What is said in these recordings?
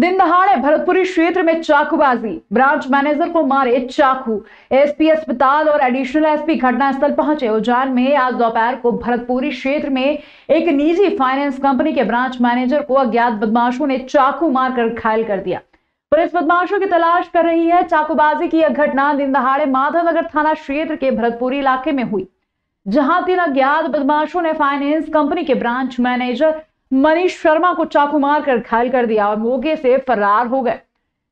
दिन दहाड़े भरतपुरी क्षेत्र में चाकूबाजी, ब्रांच मैनेजर को मारे चाकू। एसपी अस्पताल और एडिशनल एसपी घटनास्थल पहुंचे। उज्जैन में आज दोपहर को भरतपुरी क्षेत्र में एक निजी फाइनेंस कंपनी के ब्रांच मैनेजर को अज्ञात बदमाशों ने चाकू मारकर घायल कर दिया। पुलिस बदमाशों की तलाश कर रही है। चाकूबाजी की यह घटना दिन दहाड़े माधवनगर थाना क्षेत्र के भरतपुरी इलाके में हुई, जहां 3 अज्ञात बदमाशों ने फाइनेंस कंपनी के ब्रांच मैनेजर मनीष शर्मा को चाकू मारकर घायल कर दिया और मौके से फरार हो गए।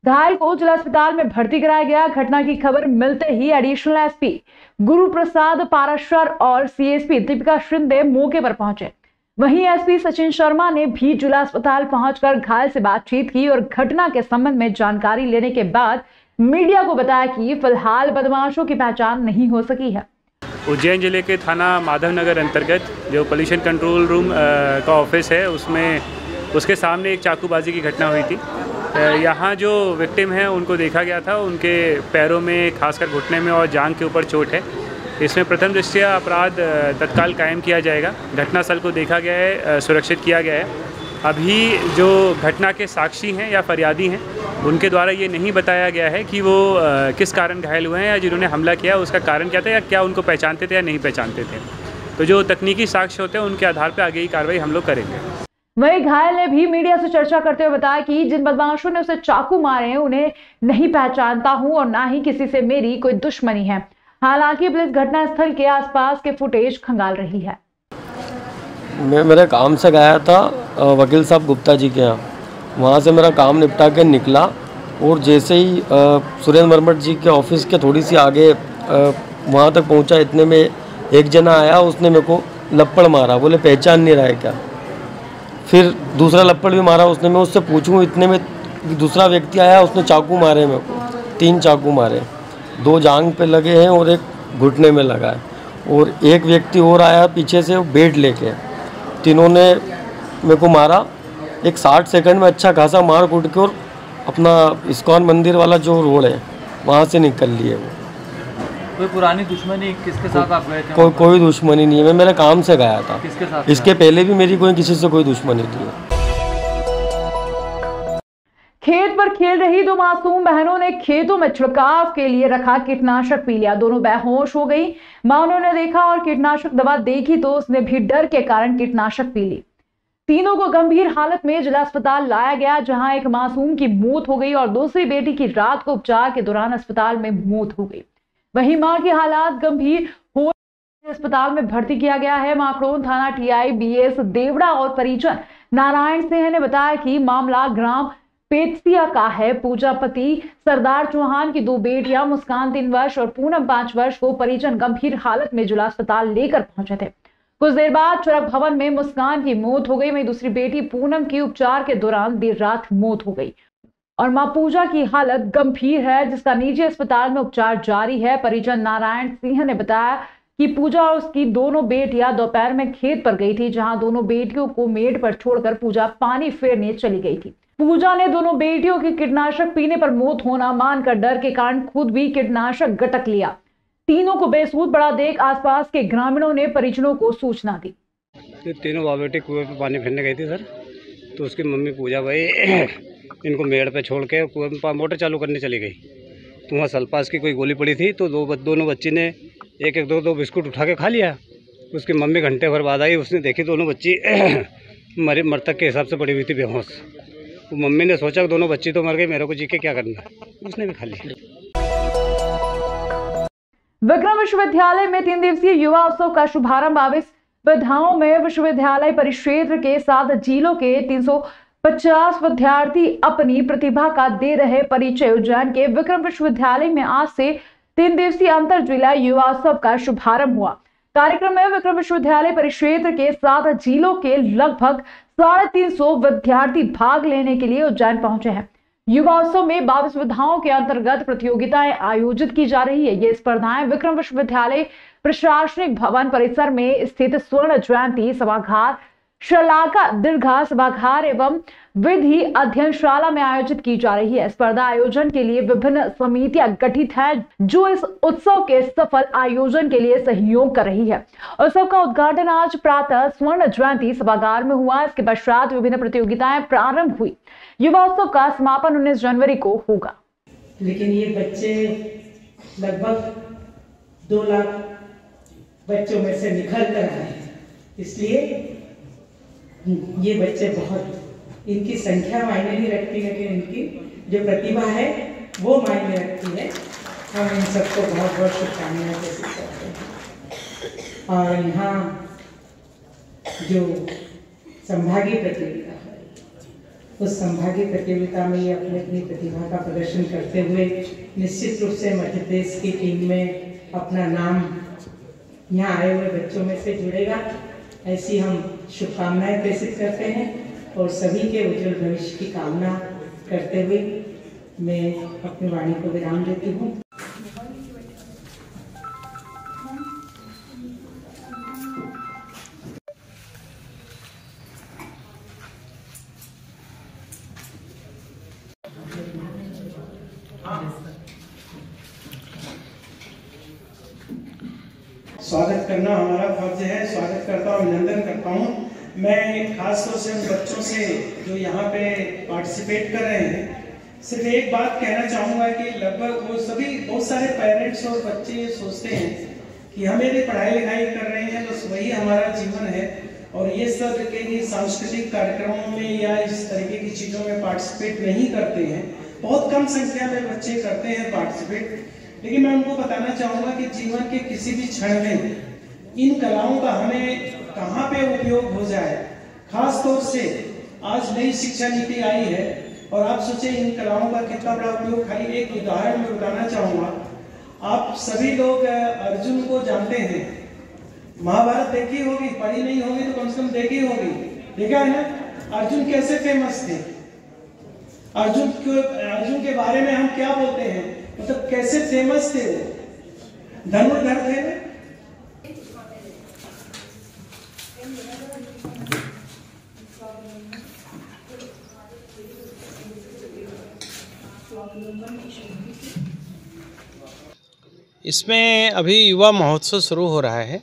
घायल को जिला अस्पताल में भर्ती कराया गया। घटना की खबर मिलते ही एडिशनल एसपी गुरु प्रसाद पाराशर और सीएसपी दीपिका शिंदे मौके पर पहुंचे। वहीं एसपी सचिन शर्मा ने भी जिला अस्पताल पहुंचकर घायल से बातचीत की और घटना के संबंध में जानकारी लेने के बाद मीडिया को बताया कि फिलहाल बदमाशों की पहचान नहीं हो सकी है। उज्जैन जिले के थाना माधवनगर अंतर्गत जो पोल्यूशन कंट्रोल रूम का ऑफिस है, उसमें उसके सामने एक चाकूबाजी की घटना हुई थी। यहाँ जो विक्टिम हैं उनको देखा गया था, उनके पैरों में खासकर घुटने में और जांघ के ऊपर चोट है। इसमें प्रथम दृष्टया अपराध तत्काल कायम किया जाएगा। घटनास्थल को देखा गया है, सुरक्षित किया गया है। अभी जो घटना के साक्षी हैं या फरियादी हैं, उनके द्वारा ये नहीं बताया गया है कि वो किस कारण घायल हुए हैं या जिन्होंने हमला किया उसका कारण क्या था या क्या उनको पहचानते थे या नहीं पहचानते थे। तो जो तकनीकी साक्ष्य होते हैं उनके आधार पर आगे की कार्रवाई हम लोग करेंगे। वही घायल ने भी मीडिया से चर्चा करते हुए बताया कि जिन बदमाशों ने उसे चाकू मारे हैं उन्हें नहीं पहचानता हूं और ना ही किसी से मेरी कोई दुश्मनी है। हालांकि पुलिस घटनास्थल के आसपास के फुटेज खंगाल रही है। मैं मेरे काम से गया था वकील साहब गुप्ता जी के यहाँ। वहाँ से मेरा काम निपटा के निकला और जैसे ही सुरेंद्र मरमट जी के ऑफिस के थोड़ी सी आगे वहाँ तक पहुँचा, इतने में एक जना आया, उसने मेरे को लप्पड़ मारा। बोले पहचान नहीं रहा है क्या। फिर दूसरा लप्पड़ भी मारा उसने। मैं उससे पूछूं, इतने में दूसरा व्यक्ति आया, उसने चाकू मारे मेरे को। 3 चाकू मारे, 2 जांघ पे लगे हैं और एक घुटने में लगा है। और एक व्यक्ति और आया पीछे से बेड लेके। तीनों ने मेरे को मारा। एक 60 सेकंड में अच्छा खासा मार कूट के और अपना इस्कॉन मंदिर वाला जो रोड है वहाँ से निकल लिए वो। कोई पुरानी दुश्मनी किसके साथ आप गए थे? कोई दुश्मनी नहीं है। मैं मेरे काम से गया था। किसके साथ? इसके पहले भी मेरी किसी से कोई दुश्मनी थी। खेत पर खेल रही 2 मासूम बहनों ने खेतों में छिड़काव के लिए रखा कीटनाशक पी लिया। दोनों बेहोश हो गई। मां ने देखा और कीटनाशक दवा देखी तो उसने भी डर के कारण कीटनाशक पी ली। तीनों को गंभीर हालत में जिला अस्पताल लाया गया, जहां एक मासूम की मौत हो गई और दूसरी बेटी की रात को उपचार के दौरान अस्पताल में मौत हो गई। वहीं मां की हालात गंभीर हो अस्पताल में भर्ती किया गया है। माखड़ोन थाना टीआई बीएस देवड़ा और परिजन नारायण सिंह ने बताया कि मामला ग्राम पेटसिया का है। पूजा पति सरदार चौहान की 2 बेटियां मुस्कान 3 वर्ष और पूनम 5 वर्ष को परिजन गंभीर हालत में जिला अस्पताल लेकर पहुंचे थे। कुछ देर बाद चरक भवन में मुस्कान की मौत हो गई। वहीं दूसरी बेटी पूनम की उपचार के दौरान देर रात मौत हो गई और मां पूजा की हालत गंभीर है, जिसका निजी अस्पताल में उपचार जारी है। परिजन नारायण सिंह ने बताया कि पूजा और उसकी दोनों बेटियां दोपहर में खेत पर गई थी, जहां दोनों बेटियों को मेड़ पर छोड़कर पूजा पानी फेरने चली गई थी। पूजा ने दोनों बेटियों की कीटनाशक पीने पर मौत होना मानकर डर के कारण खुद भी कीटनाशक गटक लिया। तीनों को बेसुध बड़ा देख आसपास के ग्रामीणों ने परिजनों को सूचना दी। तीनों बाप बेटे कुएं पे पानी फेरने गई थी सर, तो उसकी मम्मी पूजा भाई इनको मेड़ पे छोड़ के कुएं में मोटर चालू करने चली गई। तो वहाँ सल्पास की कोई गोली पड़ी थी, तो दोनों बच्ची ने एक दो बिस्कुट उठा के खा लिया। उसकी मम्मी घंटे भर बाद आई, उसने देखी दोनों बच्ची मृतक के हिसाब से पड़ी हुई थी, बेहोश। तो मम्मी ने सोचा दोनों बच्ची तो मर गई, मेरे को जी के क्या करना, उसने भी खा लिया। विक्रम विश्वविद्यालय में 3 दिवसीय युवा उत्सव का शुभारंभ 22 विधाओं में विश्वविद्यालय परिक्षेत्र के 7 जिलों के 350 विद्यार्थी अपनी प्रतिभा का दे रहे परिचय। उज्जैन के विक्रम विश्वविद्यालय में आज से 3 दिवसीय अंतर जिला युवा उत्सव का शुभारंभ हुआ। कार्यक्रम में विक्रम विश्वविद्यालय परिक्षेत्र के 7 जिलों के लगभग 350 विद्यार्थी भाग लेने के लिए उज्जैन पहुंचे हैं। युवा उत्सव में 22 विधाओं के अंतर्गत प्रतियोगिताएं आयोजित की जा रही है। ये स्पर्धाएं विक्रम विश्वविद्यालय प्रशासनिक भवन परिसर में स्थित स्वर्ण जयंती सभागार शलाका दीर्घा सभागार एवं विधि अध्ययनशाला में आयोजित की जा रही है। स्पर्धा आयोजन के लिए विभिन्न समितियां गठित है जो इस उत्सव के सफल आयोजन के लिए सहयोग कर रही है। उत्सव का उद्घाटन आज प्रातः स्वर्ण जयंती सभागार में हुआ। इसके पश्चात विभिन्न प्रतियोगिताएं प्रारंभ हुई। युवा उत्सव का समापन 19 जनवरी को होगा। लेकिन ये बच्चे लगभग 2 लाख बच्चों में से निखर कर आए हैं, इसलिए ये बच्चे बहुत, इनकी संख्या मायने नहीं रखती है कि इनकी जो प्रतिभा है वो मायने रखती है। हम इन सबको बहुत बहुत शुभकामनाएं पेश करते हैं। और यहाँ जो संभागीय प्रतियोगिता है, उस संभागीय प्रतियोगिता में ये अपनी अपनी प्रतिभा का प्रदर्शन करते हुए निश्चित रूप से मध्य प्रदेश की टीम में अपना नाम यहाँ आए हुए बच्चों में से जुड़ेगा, ऐसी हम शुभकामनाएं प्रेषित करते हैं और सभी के उज्जवल भविष्य की कामना करते हुए मैं अपनी वाणी को विराम देती हूँ। स्वागत करना हमारा फर्ज है। स्वागत करता हूँ, अभिनंदन करता हूँ। मैं खासतौर से उन बच्चों से जो यहाँ पे पार्टिसिपेट कर रहे हैं, सिर्फ एक बात कहना चाहूँगा कि लगभग वो सभी बहुत सारे पेरेंट्स और बच्चे सोचते हैं कि हम यदि पढ़ाई लिखाई कर रहे हैं बस वही हमारा जीवन है और ये सब कहीं सांस्कृतिक कार्यक्रमों में या इस तरीके की चीज़ों में पार्टिसिपेट नहीं करते हैं। बहुत कम संख्या में बच्चे करते हैं पार्टिसिपेट। लेकिन मैं उनको बताना चाहूँगा कि जीवन के किसी भी क्षण में इन कलाओं का हमें कहाँ पे उपयोग हो जाए। खास तौर से आज नई शिक्षा नीति आई है और आप सोचे इन कलाओं का कितना बड़ा उपयोग। खाली एक उदाहरण में बताना चाहूँगा, आप सभी लोग अर्जुन को जानते हैं, महाभारत देखी होगी, पढ़ी नहीं होगी तो कम से कम देखी होगी, देखा है ना। अर्जुन कैसे फेमस थे, अर्जुन के बारे में हम क्या बोलते हैं, मतलब कैसे फेमस थे वो, धनुर्धर थे ना। इसमें अभी युवा महोत्सव शुरू हो रहा है।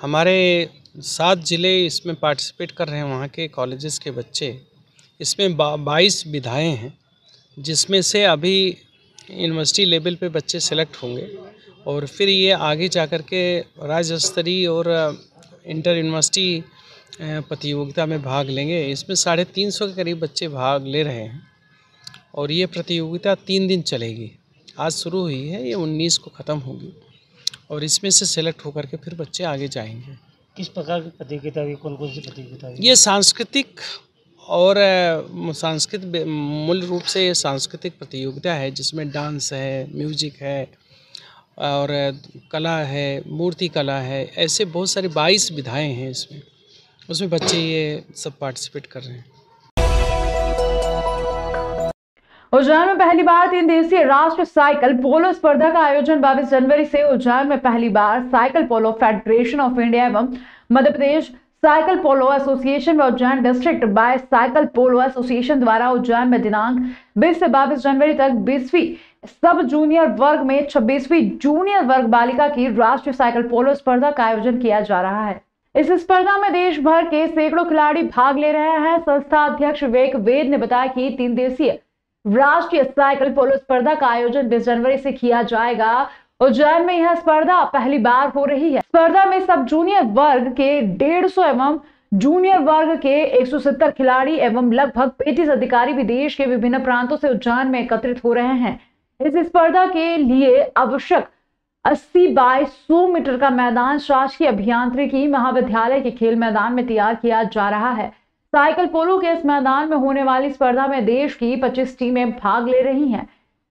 हमारे 7 ज़िले इसमें पार्टिसिपेट कर रहे हैं, वहाँ के कॉलेजेस के बच्चे। इसमें 22 विधाएँ हैं, जिसमें से अभी यूनिवर्सिटी लेवल पे बच्चे सेलेक्ट होंगे और फिर ये आगे जा कर के राज्य स्तरीय और इंटर यूनिवर्सिटी प्रतियोगिता में भाग लेंगे। इसमें 350 के करीब बच्चे भाग ले रहे हैं और ये प्रतियोगिता 3 दिन चलेगी। आज शुरू हुई है, ये 19 को ख़त्म होगी और इसमें से सेलेक्ट होकर के फिर बच्चे आगे जाएंगे। किस प्रकार की प्रतियोगिता हुई, कौन कौन सी प्रतियोगिता हुई? ये सांस्कृतिक और मूल रूप से सांस्कृतिक प्रतियोगिता है, जिसमें डांस है, म्यूजिक है और कला है, मूर्ति कला है, ऐसे बहुत सारी 22 विधाएँ हैं इसमें। उसमें बच्चे ये सब पार्टिसिपेट कर रहे हैं। उज्जैन में पहली बार 3 दिवसीय राष्ट्रीय साइकिल पोलो स्पर्धा का आयोजन 22 जनवरी से उज्जैन में पहली बार cycle polo federation of India एवं Madhya Pradesh cycle polo association व Ujjain district by cycle polo association द्वारा उज्जैन में दिनांक 20 से 22 जनवरी तक 20वीं सब जूनियर वर्ग में 26वीं जूनियर वर्ग बालिका की राष्ट्रीय साइकिल पोलो स्पर्धा का आयोजन किया जा रहा है। इस स्पर्धा में देश भर के सैकड़ों खिलाड़ी भाग ले रहे हैं। संस्था अध्यक्ष विवेक वेद ने बताया कि 3 दिवसीय राष्ट्रीय साइकिल पोलो स्पर्धा का आयोजन 20 जनवरी से किया जाएगा। उज्जैन में यह स्पर्धा पहली बार हो रही है। स्पर्धा में सब जूनियर वर्ग के 150 एवं जूनियर वर्ग के 170 खिलाड़ी एवं लगभग 35 अधिकारी भी देश के विभिन्न प्रांतों से उज्जैन में एकत्रित हो रहे हैं। इस स्पर्धा के लिए आवश्यक 80 बाय 100 मीटर का मैदान शासकीय अभियांत्रिकी महाविद्यालय के खेल मैदान में तैयार किया जा रहा है। साइकिल पोलो के इस मैदान में होने वाली स्पर्धा में देश की 25 टीमें भाग ले रही हैं।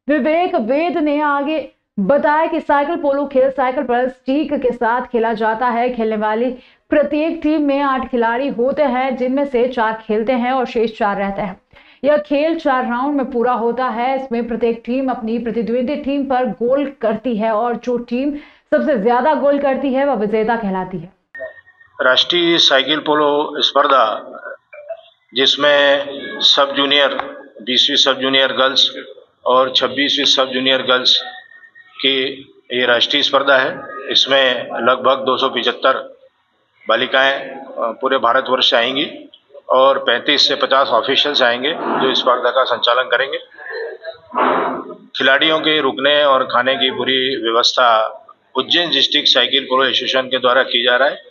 विवेक वेद ने आगे बताया कि साइकिल पोलो खेल साइकिल पर स्टिक के साथ खेला जाता है। खेलने वाली प्रत्येक टीम में 8 खिलाड़ी होते हैं, जिनमें से 4 खेलते हैं और शेष 4 रहते हैं। यह खेल 4 राउंड में पूरा होता है। इसमें प्रत्येक टीम अपनी प्रतिद्वंदी टीम पर गोल करती है और जो टीम सबसे ज्यादा गोल करती है वह विजेता कहलाती है। राष्ट्रीय साइकिल पोलो स्पर्धा, जिसमें सब जूनियर 20वीं सब जूनियर गर्ल्स और 26वीं सब जूनियर गर्ल्स की ये राष्ट्रीय स्पर्धा है। इसमें लगभग 275 बालिकाएं पूरे भारतवर्ष से आएंगी और 35 से 50 ऑफिशियल्स आएंगे जो इस स्पर्धा का संचालन करेंगे। खिलाड़ियों के रुकने और खाने की पूरी व्यवस्था Ujjain district cycle polo association के द्वारा की जा रहा है।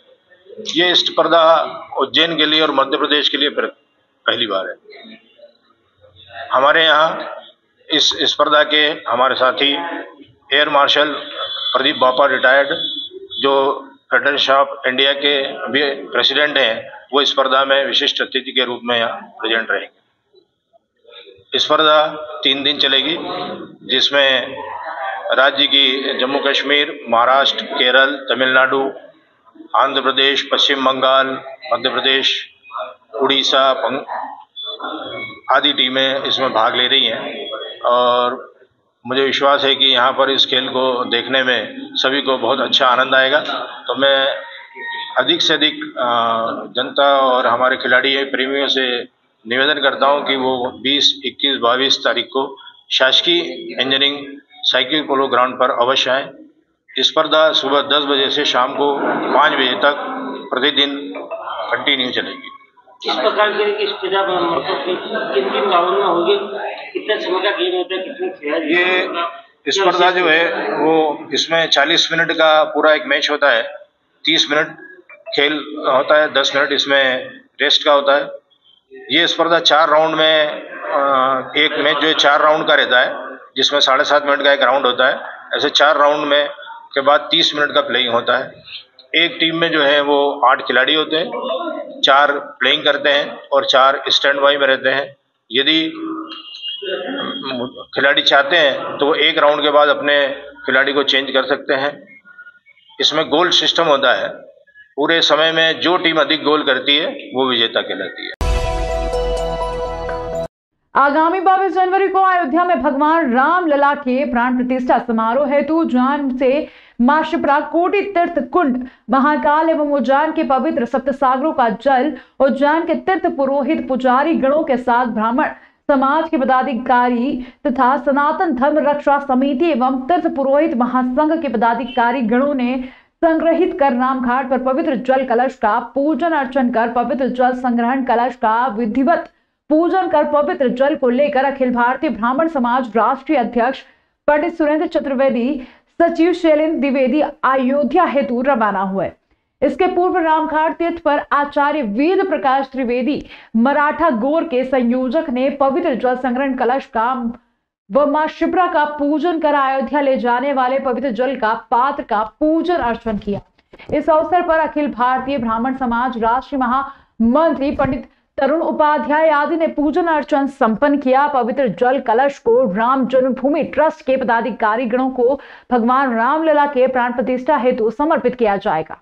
ये स्पर्धा उज्जैन के लिए और मध्य प्रदेश के लिए पहली बार है। हमारे यहाँ इस स्पर्धा के हमारे साथी एयर मार्शल प्रदीप बापा रिटायर्ड, जो फेडरेशन ऑफ इंडिया के भी प्रेसिडेंट हैं, वो स्पर्धा में विशिष्ट अतिथि के रूप में यहाँ प्रेजेंट रहेंगे। स्पर्धा 3 दिन चलेगी, जिसमें राज्य की जम्मू कश्मीर, महाराष्ट्र, केरल, तमिलनाडु, आंध्र प्रदेश, पश्चिम बंगाल, मध्य प्रदेश, उड़ीसा आदि टीमें इसमें भाग ले रही हैं और मुझे विश्वास है कि यहाँ पर इस खेल को देखने में सभी को बहुत अच्छा आनंद आएगा। तो मैं अधिक से अधिक जनता और हमारे खिलाड़ी प्रेमियों से निवेदन करता हूँ कि वो 20, 21, 22 तारीख को शासकीय इंजीनियरिंग साइकिल पोलो ग्राउंड पर अवश्य आएँ। स्पर्धा सुबह 10 बजे से शाम को 5 बजे तक प्रतिदिन कंटिन्यू चलेगी। किस प्रकार की स्पर्धा किन गाँवों में होगी, कितने समय का गेम होता है, कितने खिलाड़ी? ये स्पर्धा जो है वो इसमें 40 मिनट का पूरा एक मैच होता है, 30 मिनट खेल होता है, 10 मिनट इसमें रेस्ट का होता है। ये स्पर्धा 4 राउंड में, एक मैच जो है 4 राउंड का रहता है, जिसमें 7.5 मिनट का एक राउंड होता है। ऐसे 4 राउंड में के बाद 30 मिनट का प्लेइंग होता है। एक टीम में जो है वो 8 खिलाड़ी होते हैं, 4 प्लेइंग करते हैं और 4 स्टैंड बाई में रहते हैं। यदि खिलाड़ी चाहते हैं तो वो एक राउंड के बाद अपने खिलाड़ी को चेंज कर सकते हैं। इसमें गोल सिस्टम होता है। पूरे समय में जो टीम अधिक गोल करती है वो विजेता कहलाती है। आगामी 22 जनवरी को अयोध्या में भगवान राम लला के प्राण प्रतिष्ठा समारोह हेतु उज्जैन से मां शिप्रा, कोटि तीर्थ कुंड, महाकाल एवं उज्जैन के पवित्र सप्तसागरों का जल उज्जैन के तीर्थ पुरोहित पुजारी गणों के साथ ब्राह्मण समाज के पदाधिकारी तथा सनातन धर्म रक्षा समिति एवं तीर्थ पुरोहित महासंघ के पदाधिकारी गणों ने संग्रहित कर रामघाट पर पवित्र जल कलश का पूजन अर्चन कर पवित्र जल संग्रहण कलश का विधिवत पूजन कर पवित्र जल को लेकर अखिल भारतीय ब्राह्मण समाज राष्ट्रीय अध्यक्ष पंडित सुरेंद्र चतुर्वेदी, सचिव शैलेंद्र द्विवेदी अयोध्या हेतु रवाना हुए। इसके पूर्व रामघाट तीर्थ पर आचार्य वेद प्रकाश त्रिवेदी, मराठा गोर के संयोजक ने पवित्र जल संग्रहण कलश का व मां शिप्रा का पूजन कर अयोध्या ले जाने वाले पवित्र जल का पात्र का पूजन अर्चन किया। इस अवसर पर अखिल भारतीय ब्राह्मण समाज राष्ट्रीय महामंत्री पंडित तरुण उपाध्याय आदि ने पूजन अर्चन संपन्न किया। पवित्र जल कलश को राम जन्मभूमि ट्रस्ट के पदाधिकारी गणों को भगवान रामलला के प्राण प्रतिष्ठा हेतु समर्पित किया जाएगा।